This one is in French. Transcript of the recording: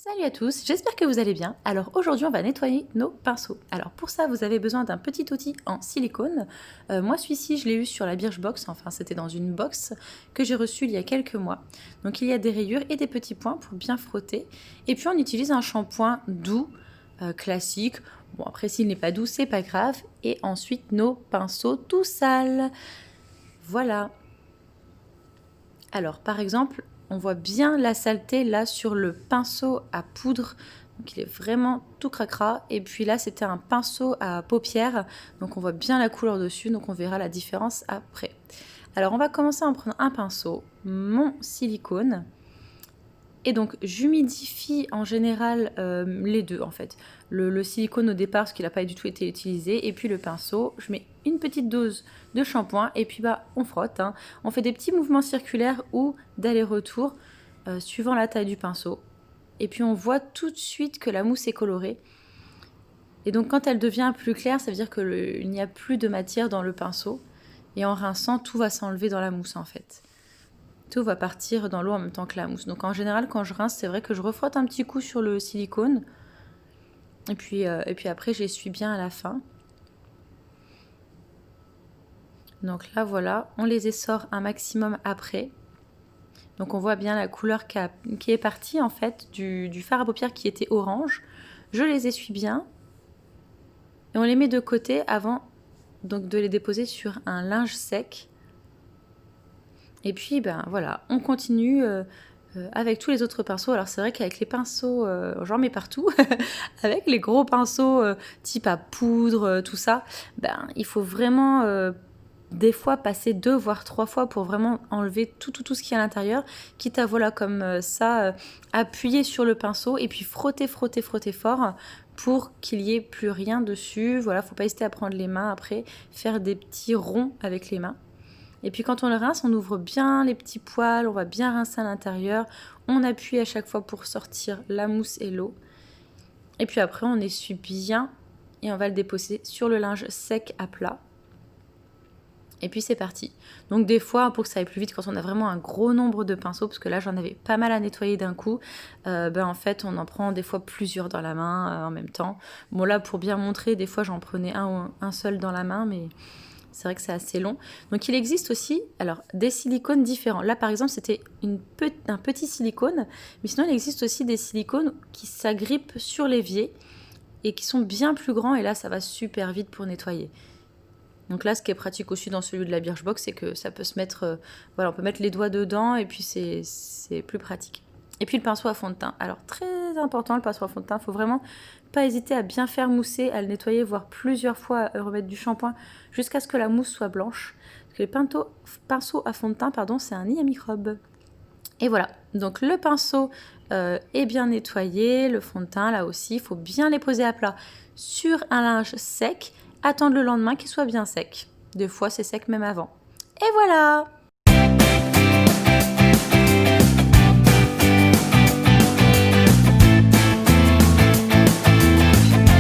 Salut à tous, j'espère que vous allez bien. Alors aujourd'hui on va nettoyer nos pinceaux. Alors pour ça vous avez besoin d'un petit outil en silicone. Moi celui-ci je l'ai eu sur la Birchbox, enfin c'était dans une box que j'ai reçue il y a quelques mois. Donc il y a des rayures et des petits points pour bien frotter. Et puis on utilise un shampoing doux, classique. Bon après s'il n'est pas doux c'est pas grave. Et ensuite nos pinceaux tout sales. Voilà. Alors par exemple, on voit bien la saleté là sur le pinceau à poudre. Donc il est vraiment tout cracra. Et puis là c'était un pinceau à paupières. Donc on voit bien la couleur dessus. Donc on verra la différence après. Alors on va commencer à en prendre un pinceau, mon silicone. Et donc j'humidifie en général les deux en fait. Le silicone au départ parce qu'il n'a pas du tout été utilisé. Et puis le pinceau, je mets une petite dose de shampoing et puis on frotte. On fait des petits mouvements circulaires ou d'aller-retour suivant la taille du pinceau. Et puis on voit tout de suite que la mousse est colorée. Et donc quand elle devient plus claire, ça veut dire qu'il n'y a plus de matière dans le pinceau. Et en rinçant, tout va s'enlever dans la mousse en fait. Tout va partir dans l'eau en même temps que la mousse. Donc en général, quand je rince, c'est vrai que je refrotte un petit coup sur le silicone. Et puis après, j'essuie bien à la fin. Donc là, voilà, on les essore un maximum après. Donc on voit bien la couleur qui est partie en fait du fard à paupières qui était orange. Je les essuie bien. Et on les met de côté avant donc, de les déposer sur un linge sec. Et puis, voilà, on continue avec tous les autres pinceaux. Alors, c'est vrai qu'avec les pinceaux, j'en mets partout. Avec les gros pinceaux type à poudre, tout ça, il faut vraiment des fois passer 2 voire 3 fois pour vraiment enlever tout ce qui est à l'intérieur. Quitte à, voilà, comme ça, appuyer sur le pinceau et puis frotter fort pour qu'il n'y ait plus rien dessus. Voilà, faut pas hésiter à prendre les mains après, faire des petits ronds avec les mains. Et puis quand on le rince, on ouvre bien les petits poils, on va bien rincer à l'intérieur. On appuie à chaque fois pour sortir la mousse et l'eau. Et puis après, on essuie bien et on va le déposer sur le linge sec à plat. Et puis c'est parti. Donc des fois, pour que ça aille plus vite, quand on a vraiment un gros nombre de pinceaux, parce que là j'en avais pas mal à nettoyer d'un coup, en fait on en prend des fois plusieurs dans la main en même temps. Bon là, pour bien montrer, des fois j'en prenais un seul dans la main, mais c'est vrai que c'est assez long. Donc il existe aussi des silicones différents. Là par exemple c'était un petit silicone, mais sinon il existe aussi des silicones qui s'agrippent sur l'évier et qui sont bien plus grands, et là ça va super vite pour nettoyer. Donc là ce qui est pratique aussi dans celui de la Birchbox, c'est que ça peut se mettre, on peut mettre les doigts dedans et puis c'est plus pratique. Et puis le pinceau à fond de teint. Alors très important le pinceau à fond de teint, il faut vraiment pas hésiter à bien faire mousser, à le nettoyer, voire plusieurs fois, à remettre du shampoing jusqu'à ce que la mousse soit blanche. Parce que les pinceaux à fond de teint, c'est un nid à microbes. Et voilà, donc le pinceau est bien nettoyé, le fond de teint là aussi, il faut bien les poser à plat sur un linge sec, attendre le lendemain qu'il soit bien sec. Des fois c'est sec même avant. Et voilà!